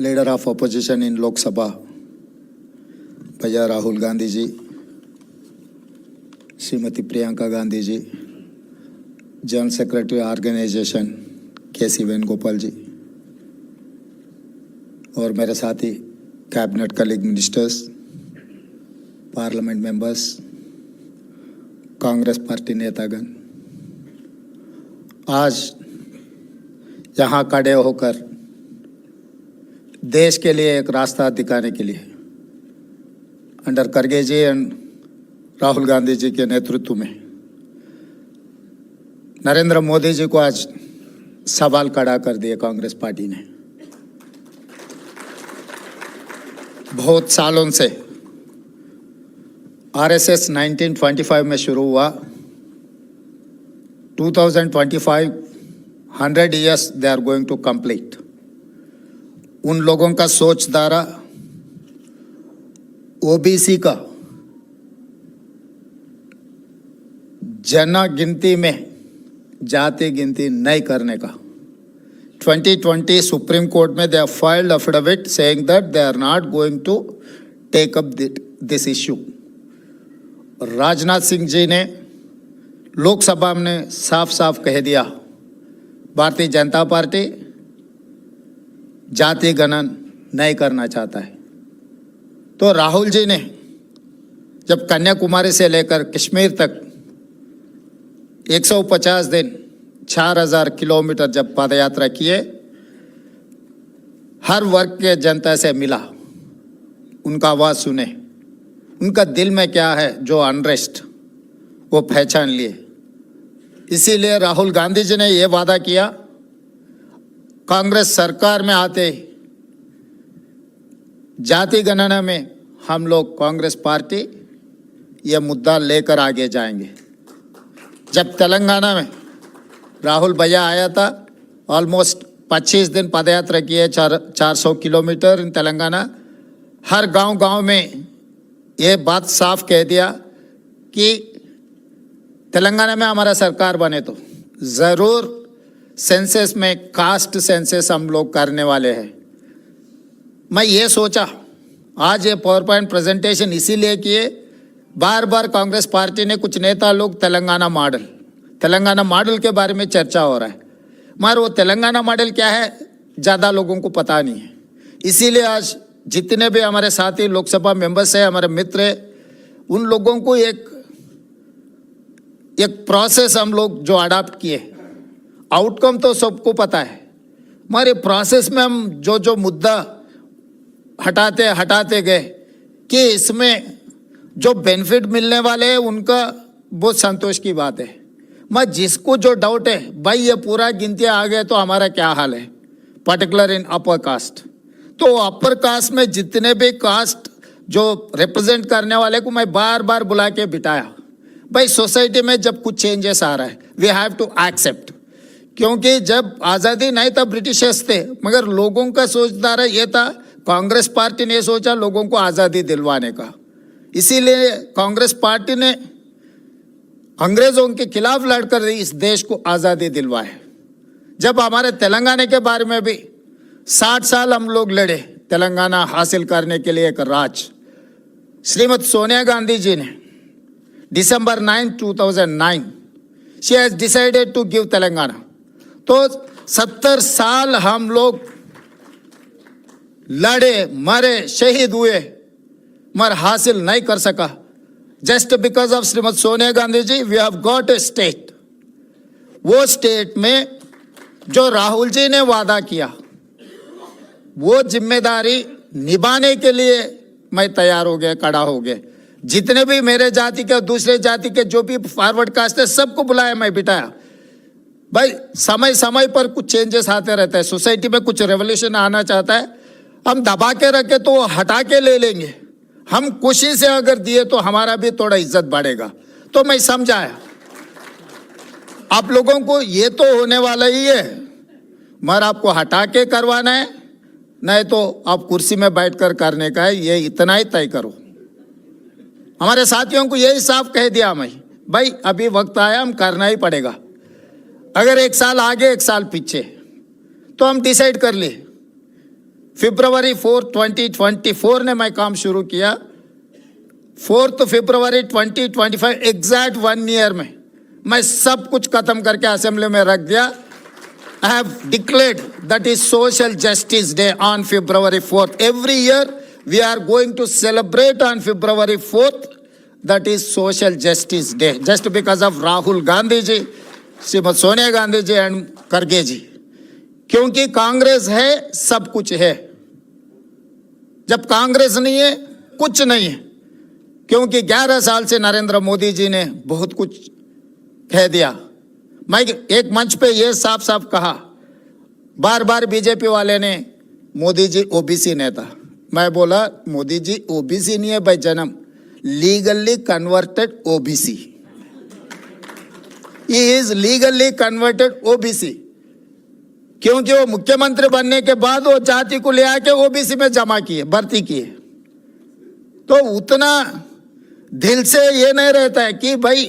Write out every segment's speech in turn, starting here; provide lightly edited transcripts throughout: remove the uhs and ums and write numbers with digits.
Leader of opposition in Lok Sabha भैया Rahul Gandhi ji, Shrimati Priyanka Gandhi ji, general secretary organisation K C. Venugopal ji और मेरे साथी cabinet colleague ministers, parliament members, Congress party नेतागण, आज यहाँ खड़े होकर देश के लिए एक रास्ता दिखाने के लिए अंडर खड़गे जी एंड राहुल गांधी जी के नेतृत्व में नरेंद्र मोदी जी को आज सवाल खड़ा कर दिया कांग्रेस पार्टी ने। बहुत सालों से आरएसएस 1925 में शुरू हुआ, 2025 100 years they are going to complete। उन लोगों का सोच धारा ओबीसी का जनगिनती में जाति गिनती नहीं करने का 2020 सुप्रीम कोर्ट में they have filed affidavit saying that they are not going to take up this issue. Rajnath Singh ji ने लोकसभा में साफ साफ कह दिया, भारतीय जनता पार्टी जाति गणन नहीं करना चाहता है। तो राहुल जी ने जब कन्याकुमारी से लेकर कश्मीर तक 150 दिन 4000 किलोमीटर जब पदयात्रा किए, हर वर्ग के जनता से मिला, उनका आवाज़ सुने, उनका दिल में क्या है जो अनरेस्ट वो पहचान लिए। इसीलिए राहुल गांधी जी ने ये वादा किया, कांग्रेस सरकार में आते जाति गणना में हम लोग कांग्रेस पार्टी ये मुद्दा लेकर आगे जाएंगे। जब तेलंगाना में राहुल भैया आया था, ऑलमोस्ट 25 दिन पदयात्रा किए, 400 किलोमीटर इन तेलंगाना। हर गांव में ये बात साफ कह दिया कि तेलंगाना में हमारा सरकार बने तो ज़रूर सेंसस में कास्ट सेंसस हम लोग करने वाले हैं। मैं ये सोचा आज ये पावर पॉइंट प्रेजेंटेशन इसीलिए किए, बार बार कांग्रेस पार्टी ने कुछ नेता लोग तेलंगाना मॉडल के बारे में चर्चा हो रहा है, मगर वो तेलंगाना मॉडल क्या है ज़्यादा लोगों को पता नहीं है। इसीलिए आज जितने भी हमारे साथी लोकसभा मेंबर्स हैं, हमारे मित्र हैं, उन लोगों को एक प्रोसेस हम लोग जो अडॉप्ट किए, आउटकम तो सबको पता है, हमारे प्रोसेस में हम जो मुद्दा हटाते गए कि इसमें जो बेनिफिट मिलने वाले हैं उनका बहुत संतोष की बात है। मैं जिसको जो डाउट है, भाई ये पूरा गिनतियाँ आ गए तो हमारा क्या हाल है, पर्टिकुलर इन अपर कास्ट, तो अपर कास्ट में जितने भी कास्ट जो रिप्रेजेंट करने वाले को मैं बार बार बुला के बिठाया, भाई सोसाइटी में जब कुछ चेंजेस आ रहा है वी हैव टू एक्सेप्ट। क्योंकि जब आज़ादी नहीं था ब्रिटिशर्स थे, मगर लोगों का सोचधारा ये था, कांग्रेस पार्टी ने सोचा लोगों को आज़ादी दिलवाने का, इसीलिए कांग्रेस पार्टी ने अंग्रेज़ों के खिलाफ लड़कर इस देश को आज़ादी दिलवाए। जब हमारे तेलंगाना के बारे में भी 60 साल हम लोग लड़े तेलंगाना हासिल करने के लिए एक राज, श्रीमती सोनिया गांधी जी ने December 9, 2009 she has decided to give Telangana. तो 70 साल हम लोग लड़े, मरे, शहीद हुए, मगर हासिल नहीं कर सका। Just because of Shrimati Sonia Gandhi ji we have got a state. वो स्टेट में जो राहुल जी ने वादा किया वो जिम्मेदारी निभाने के लिए मैं तैयार हो गया, खड़ा हो गया। जितने भी मेरे जाति के दूसरे जाति के जो भी फॉरवर्ड कास्ट है सबको बुलाया, मैं बिठाया। भाई समय समय पर कुछ चेंजेस आते रहते हैं, सोसाइटी में कुछ रेवोल्यूशन आना चाहता है, हम दबा के रखे तो हटा के ले लेंगे, हम खुशी से अगर दिए तो हमारा भी थोड़ा इज्जत बढ़ेगा। तो मैं समझाया आप लोगों को ये तो होने वाला ही है, मगर आपको हटा के करवाना है, नहीं तो आप कुर्सी में बैठकर करने का है, ये इतना ही तय करो। हमारे साथियों को यही साफ कह दिया मैं, भाई अभी वक्त आया, हम करना ही पड़ेगा। अगर 1 साल आगे 1 साल पीछे तो हम डिसाइड कर लिए, फरवरी 4, 2024 ने मैं काम शुरू किया। 4 फरवरी 2025 एग्जैक्ट 1 ईयर में मैं सब कुछ खत्म करके असेंबली में रख दिया। I have declared that is social justice day on February 4th। Every year we are going to celebrate on February 4th, that is social justice day, just because of Rahul Gandhi ji, Shrimati Sonia Gandhi ji and खड़गे जी। क्योंकि कांग्रेस है सब कुछ है, जब कांग्रेस नहीं है कुछ नहीं है। क्योंकि 11 साल से नरेंद्र मोदी जी ने बहुत कुछ कह दिया। मैं एक मंच पे ये साफ साफ कहा, बार बार बीजेपी वाले ने मोदी जी ओबीसी नेता, मैं बोला मोदी जी ओबीसी नहीं है भाई जन्म, legally converted OBC, he is legally converted OBC. क्योंकि वो मुख्यमंत्री बनने के बाद वो जाति को ले आके ओबीसी में जमा किए, भर्ती किए। तो उतना दिल से ये नहीं रहता है कि भाई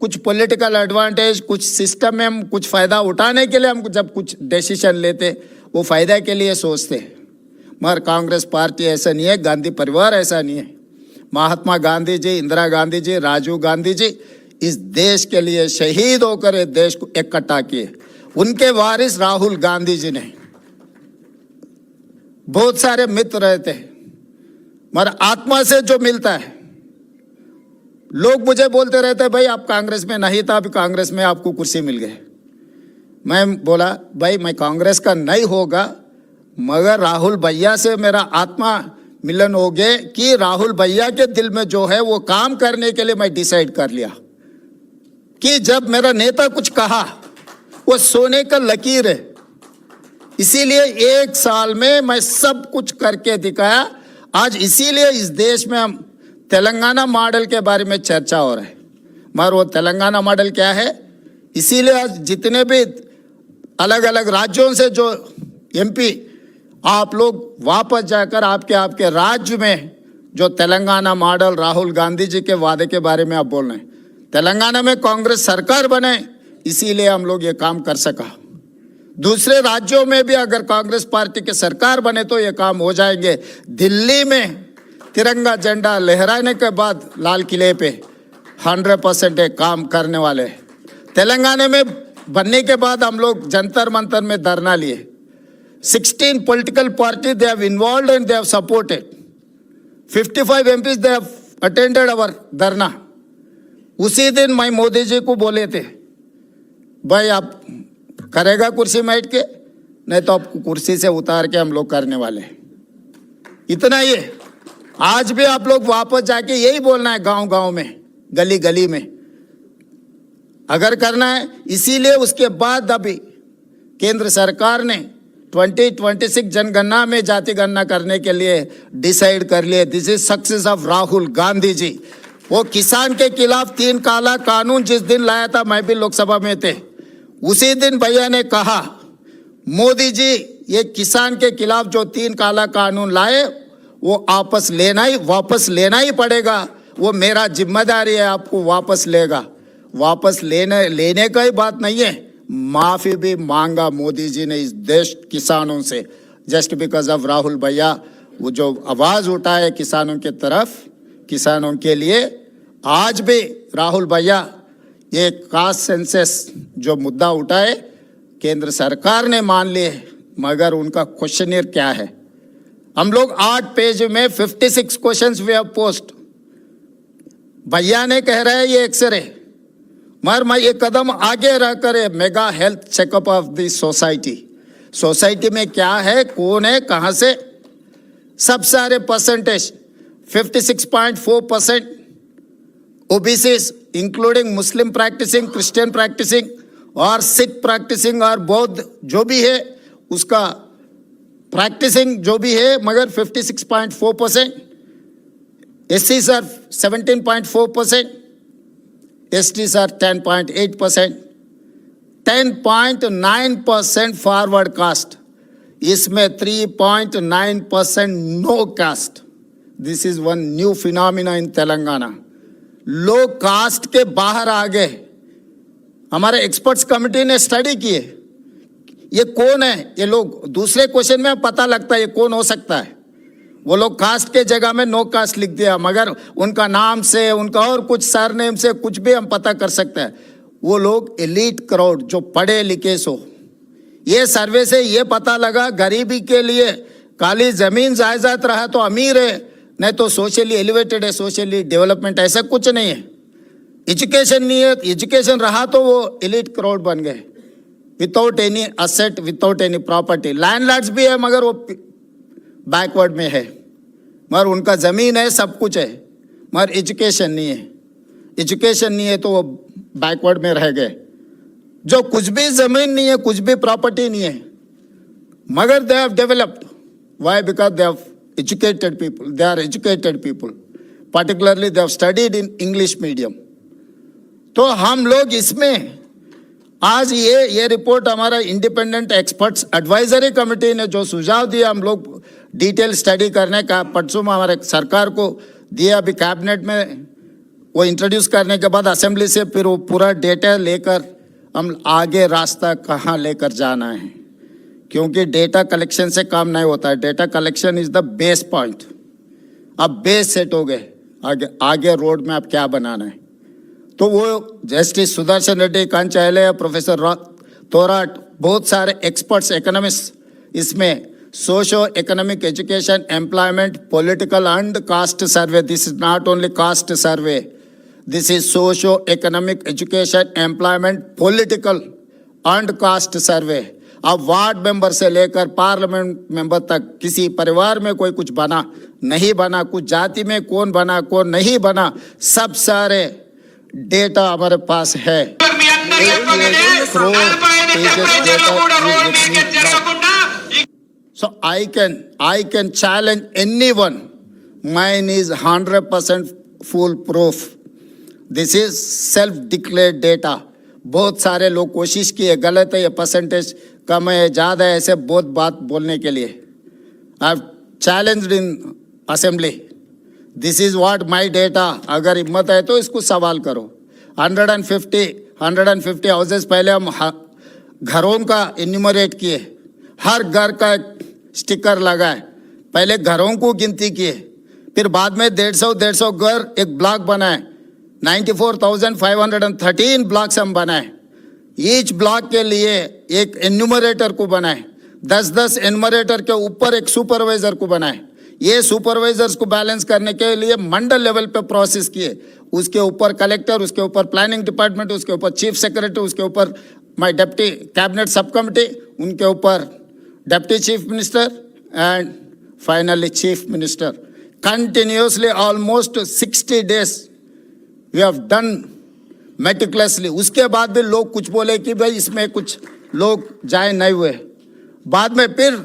कुछ पॉलिटिकल एडवांटेज, कुछ सिस्टम में हम कुछ फायदा उठाने के लिए हम जब कुछ डिसीजन लेते वो फायदा के लिए सोचते। मगर कांग्रेस पार्टी ऐसा नहीं है, गांधी परिवार ऐसा नहीं है। महात्मा गांधी जी, इंदिरा गांधी जी, राजीव गांधी जी इस देश के लिए शहीद होकर इस देश को इकट्ठा किए। उनके वारिस राहुल गांधी जी ने बहुत सारे मित्र रहते हैं, मगर आत्मा से जो मिलता है, लोग मुझे बोलते रहते हैं भाई आप कांग्रेस में नहीं था, अभी कांग्रेस में आपको कुर्सी मिल गई। मैं बोला भाई मैं कांग्रेस का नहीं होगा, मगर राहुल भैया से मेरा आत्मा मिलन हो गए कि राहुल भैया के दिल में जो है वो काम करने के लिए मैं डिसाइड कर लिया कि जब मेरा नेता कुछ कहा वो सोने का लकीर है। इसीलिए 1 साल में मैं सब कुछ करके दिखाया। आज इसीलिए इस देश में हम तेलंगाना मॉडल के बारे में चर्चा हो रहा है, मगर वो तेलंगाना मॉडल क्या है, इसीलिए आज जितने भी अलग अलग राज्यों से जो एमपी आप लोग वापस जाकर आपके राज्य में जो तेलंगाना मॉडल राहुल गांधी जी के वादे के बारे में आप बोल रहे हैं, तेलंगाना में कांग्रेस सरकार बने इसीलिए हम लोग ये काम कर सका। दूसरे राज्यों में भी अगर कांग्रेस पार्टी की सरकार बने तो ये काम हो जाएंगे। दिल्ली में तिरंगा झंडा लहराने के बाद लाल किले पे 100% काम करने वाले। तेलंगाना में बनने के बाद हम लोग जंतर मंतर में धरना लिए। 16 political parties they have involved and they have supported. 55 MPs they have attended our धरना। उसी दिन मैं मोदी जी को बोले थे भाई आप करेगा कुर्सी में बैठ के, नहीं तो आपको कुर्सी से उतार के हम लोग करने वाले। इतना ही आज भी आप लोग वापस जाके यही बोलना है, गांव गांव में, गली गली में अगर करना है। इसीलिए उसके बाद अभी केंद्र सरकार ने 2026 जनगणना में जाति गणना करने के लिए डिसाइड कर लिए। This is success of Rahul Gandhi ji. वो किसान के खिलाफ 3 काला कानून जिस दिन लाया था, मैं भी लोकसभा में थे, उसी दिन भैया ने कहा मोदी जी ये किसान के खिलाफ जो 3 काला कानून लाए वो वापस लेना ही पड़ेगा। वो मेरा जिम्मेदारी है, आपको वापस लेगा। वापस लेने का ही बात नहीं है, माफी भी मांगा मोदी जी ने इस देश किसानों से, जस्ट बिकॉज ऑफ राहुल भैया। वो जो आवाज उठाए किसानों के तरफ, किसानों के लिए, आज भी राहुल भैया ये कास्ट सेंसस जो मुद्दा उठाए केंद्र सरकार ने मान लिए, मगर उनका क्वेश्चनियर क्या है। हम लोग 8 पेज में 56 क्वेश्चंस वी हैव पोस्ट। भैया ने कह रहे हैं ये एक्सरे, मगर मैं ये कदम आगे रहकर mega health checkup of the society में क्या है, कौन है, कहां से, सब सारे परसेंटेज 56.4% ओबीसीज इंक्लूडिंग मुस्लिम प्रैक्टिसिंग, क्रिश्चियन प्रैक्टिसिंग और सिख प्रैक्टिसिंग और बौद्ध जो भी है उसका प्रैक्टिसिंग जो भी है, मगर 56.4%। एससीज are 17.4%, STs are 10.8%, 10.9% forward caste, इसमें 3.9% no caste. This is one new phenomena in Telangana. लोग कास्ट के बाहर आ गए। हमारे एक्सपर्ट्स कमेटी ने स्टडी किए, ये कौन है ये लोग, दूसरे क्वेश्चन में पता लगता है ये कौन हो सकता है। वो लोग कास्ट के जगह में नो कास्ट लिख दिया, मगर उनका नाम से, उनका और कुछ सरनेम से कुछ भी हम पता कर सकते हैं। वो लोग एलीट क्राउड जो पढ़े लिखे सो, ये सर्वे से ये पता लगा गरीबी के लिए खाली जमीन जायदाद रहा तो अमीर है, नहीं तो सोशली एलिवेटेड है, सोशली डेवलपमेंट, ऐसा कुछ नहीं है। एजुकेशन नहीं है, एजुकेशन रहा तो वो एलीट क्राउड बन गए, without any asset, without any property. Landlords भी है मगर वो बैकवर्ड में है, मगर उनका ज़मीन है, सब कुछ है, मगर एजुकेशन नहीं है। एजुकेशन नहीं है तो वो बैकवर्ड में रह गए। जो कुछ भी ज़मीन नहीं है, कुछ भी प्रॉपर्टी नहीं है, मगर they have developed. Why? Because they have educated people, they are educated people, particularly they have studied in English medium. तो हम लोग इसमें आज ये रिपोर्ट हमारा इंडिपेंडेंट एक्सपर्ट्स एडवाइजरी कमेटी ने जो सुझाव दिया, हम लोग डिटेल स्टडी करने का परसों में हमारे सरकार को दिया, अभी कैबिनेट में वो इंट्रोड्यूस करने के बाद असेंबली से फिर वो पूरा डेटा लेकर हम आगे रास्ता कहाँ लेकर जाना है, क्योंकि डेटा कलेक्शन से काम नहीं होता है। Data collection is the base point. अब बेस सेट हो गए, आगे रोड में अब क्या बनाना है। तो वो जस्टिस सुदर्शन रेड्डी, कंचायले, प्रोफेसर तोराट, बहुत सारे एक्सपर्ट्स, इकोनॉमिस्ट इसमें socio economic, education, employment, political and cast survey. This is not only cast survey, this is socio economic, education, employment, political and cast सर्वे। अब वार्ड मेंबर से लेकर पार्लियामेंट मेंबर तक किसी परिवार में कोई कुछ बना नहीं बना, कुछ जाति में कौन बना कौन नहीं बना, सब सारे डेटा हमारे पास है। So I can challenge anyone. Mine is 100% foolproof. This is self-declared data. बहुत सारे लोग कोशिश किए, गलत है, ये परसेंटेज कम है, ज़्यादा है, ऐसे बहुत बात बोलने के लिए। I've challenged in assembly. This is what my data. अगर हिम्मत है तो इसको सवाल करो। 150 हाउसेस पहले हम घरों का इन्यूमरेट किए, हर घर का एक स्टिकर लगाए, पहले घरों को गिनती किए, फिर बाद में 150 घर एक ब्लॉक बनाए। 94,513 ब्लॉक्स हम बनाए। ईच ब्लॉक के लिए एक एन्यूमरेटर को बनाए, 10 एन्यूमरेटर के ऊपर एक सुपरवाइजर को बनाए। ये सुपरवाइजर्स को बैलेंस करने के लिए मंडल लेवल पे प्रोसेस किए, उसके ऊपर कलेक्टर, उसके ऊपर प्लानिंग डिपार्टमेंट, उसके ऊपर चीफ सेक्रेटरी, उसके ऊपर my deputy cabinet sub committee, उनके ऊपर deputy chief minister and finally chief minister. Continuously almost 60 days we have done meticulously. उसके बाद भी लोग कुछ बोले कि भाई इसमें कुछ लोग जाए नहीं हुए। बाद में फिर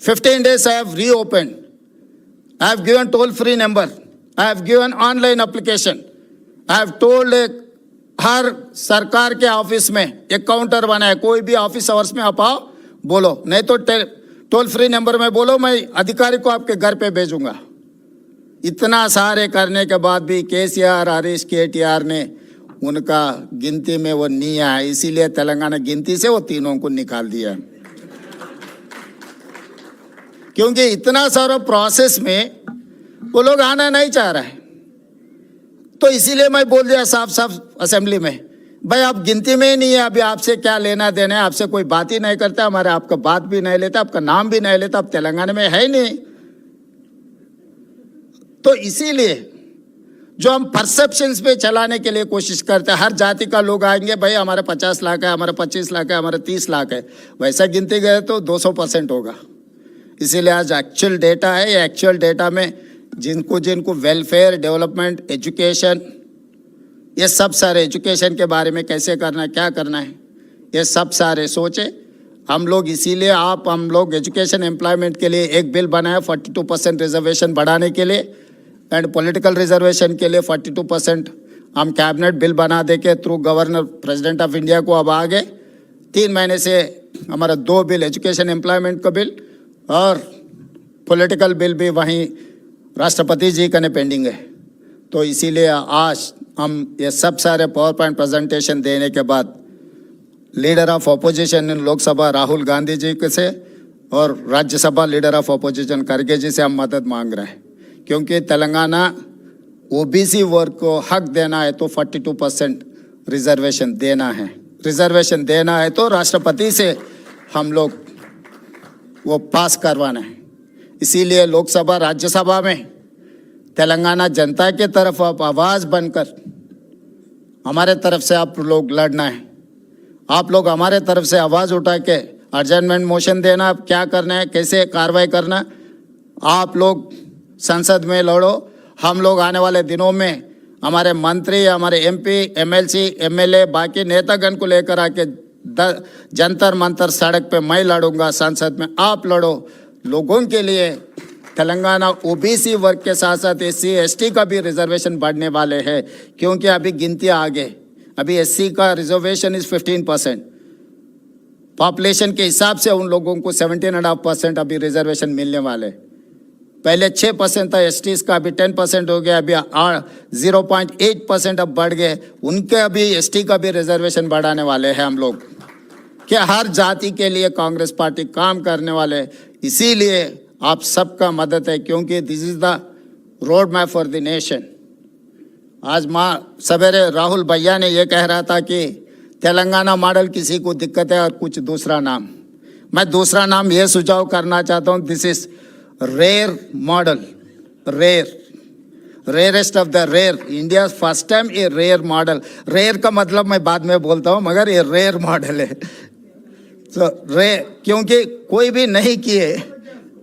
15 days I have reopened. I have given toll-free number. I have given online application. I have told हर सरकार के ऑफिस में एक काउंटर बनाए, कोई भी ऑफिस आवर्स में आप आओ बोलो, नहीं तो टोल फ्री नंबर में बोलो, मैं अधिकारी को आपके घर पे भेजूंगा। इतना सारे करने के बाद भी केसीआर, हरीश, केटीआर ने उनका गिनती में वो नहीं आया, इसीलिए तेलंगाना गिनती से वो तीनों को निकाल दिया। क्योंकि इतना सारा प्रोसेस में वो लोग आना नहीं चाह रहा है, तो इसीलिए मैं बोल दिया साफ साफ असेंबली में, भाई आप गिनती में ही नहीं है, अभी आपसे क्या लेना देना है, आपसे कोई बात ही नहीं करता, हमारे आपका बात भी नहीं लेता, आपका नाम भी नहीं लेता, आप तेलंगाना में है ही नहीं। तो इसीलिए जो हम परसेप्शंस पे चलाने के लिए कोशिश करते हैं, हर जाति का लोग आएंगे, भाई हमारे 50 लाख है, हमारे 25 लाख है, हमारे 30 लाख है, वैसा गिनती गए तो 200% होगा। इसीलिए आज एक्चुअल डेटा है, ये एक्चुअल डेटा में जिनको वेलफेयर, डेवलपमेंट, एजुकेशन, ये सब सारे एजुकेशन के बारे में कैसे करना है, क्या करना है, ये सब सारे सोचे हम लोग। इसीलिए हम लोग एजुकेशन एम्प्लॉयमेंट के लिए एक बिल बनाया 42% रिजर्वेशन बढ़ाने के लिए, एंड पॉलिटिकल रिजर्वेशन के लिए 42% हम कैबिनेट बिल बना दे के through governor president of India को अब आ गए। 3 महीने से हमारा 2 बिल, एजुकेशन एम्प्लॉयमेंट का बिल और पॉलिटिकल बिल भी वहीं राष्ट्रपति जी का पेंडिंग है। तो इसीलिए आज हम ये सब सारे पावर पॉइंट प्रेजेंटेशन देने के बाद leader of opposition in Lok Sabha Rahul Gandhi ji के से और राज्यसभा लीडर ऑफ ऑपोजिशन खड़गे जी से हम मदद मांग रहे हैं, क्योंकि तेलंगाना ओबीसी वर्ग को हक देना है तो 42% रिजर्वेशन देना है। रिजर्वेशन देना है तो राष्ट्रपति से हम लोग वो पास करवाना है। इसीलिए लोकसभा राज्यसभा में तेलंगाना जनता के तरफ आप आवाज़ बनकर हमारे तरफ से आप लोग लड़ना है। आप लोग हमारे तरफ से आवाज़ उठा के अर्जेंटमेंट मोशन देना, क्या करना है, कैसे कार्रवाई करना, आप लोग संसद में लड़ो। हम लोग आने वाले दिनों में हमारे मंत्री, हमारे एमपी, एमएलसी, एमएलए, बाकी नेतागण को लेकर आके जंतर मंतर सड़क पे मैं लड़ूंगा, संसद में आप लड़ो। लोगों के लिए तेलंगाना ओबीसी वर्ग के साथ साथ एससी एसटी का भी रिजर्वेशन बढ़ने वाले हैं, क्योंकि अभी गिनतियाँ आगे, अभी एससी का रिजर्वेशन इज 15%, पॉपुलेशन के हिसाब से उन लोगों को 17.5% अभी रिजर्वेशन मिलने वाले। पहले 6% था एसटीज का, अभी 10% हो गया, अभी 0.8% अब बढ़ गए। उनके अभी एसटी का भी रिजर्वेशन बढ़ाने वाले हैं हम लोग, कि हर जाति के लिए कांग्रेस पार्टी काम करने वाले। इसीलिए आप सबका मदद है, क्योंकि this is the road map for the nation. आज सवेरे राहुल भैया ने ये कह रहा था कि तेलंगाना मॉडल किसी को दिक्कत है और कुछ दूसरा नाम। मैं दूसरा नाम ये सुझाव करना चाहता हूँ, this is rare model, rarest of the rare, India first time ये रेयर मॉडल। रेयर का मतलब मैं बाद में बोलता हूँ, मगर ये रेयर मॉडल है। तो क्योंकि कोई भी नहीं किए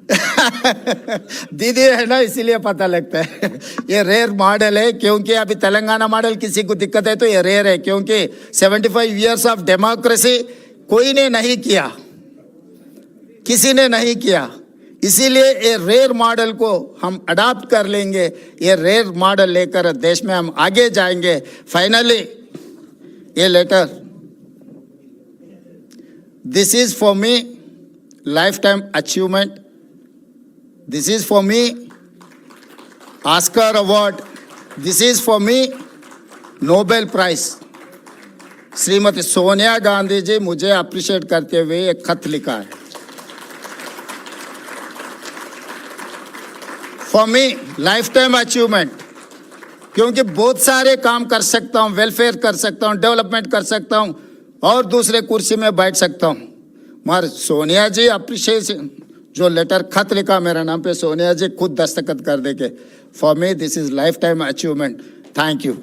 दीदी है ना, इसीलिए पता लगता है। ये रेयर मॉडल है, क्योंकि अभी तेलंगाना मॉडल किसी को दिक्कत है तो ये रेयर है, क्योंकि 75 इयर्स ऑफ डेमोक्रेसी कोई ने नहीं किया, किसी ने नहीं किया। इसीलिए ये रेयर मॉडल को हम अडॉप्ट कर लेंगे। ये रेयर मॉडल लेकर देश में हम आगे जाएंगे। फाइनली ये letter, this is for me life time achievement, this is for me Oscar award, this is for me Nobel prize. Shrimati Sonia Gandhi ji मुझे अप्रिशिएट करते हुए एक खत लिखा है। For me life time achievement, क्योंकि बहुत सारे काम कर सकता हूँ, वेलफेयर कर सकता हूँ, डेवलपमेंट कर सकता हूँ और दूसरे कुर्सी में बैठ सकता हूँ, मगर सोनिया जी अप्रिशिएशन जो लेटर खत लिखा मेरा नाम पे, सोनिया जी खुद दस्तखत कर देके, for me this is life time achievement. Thank you.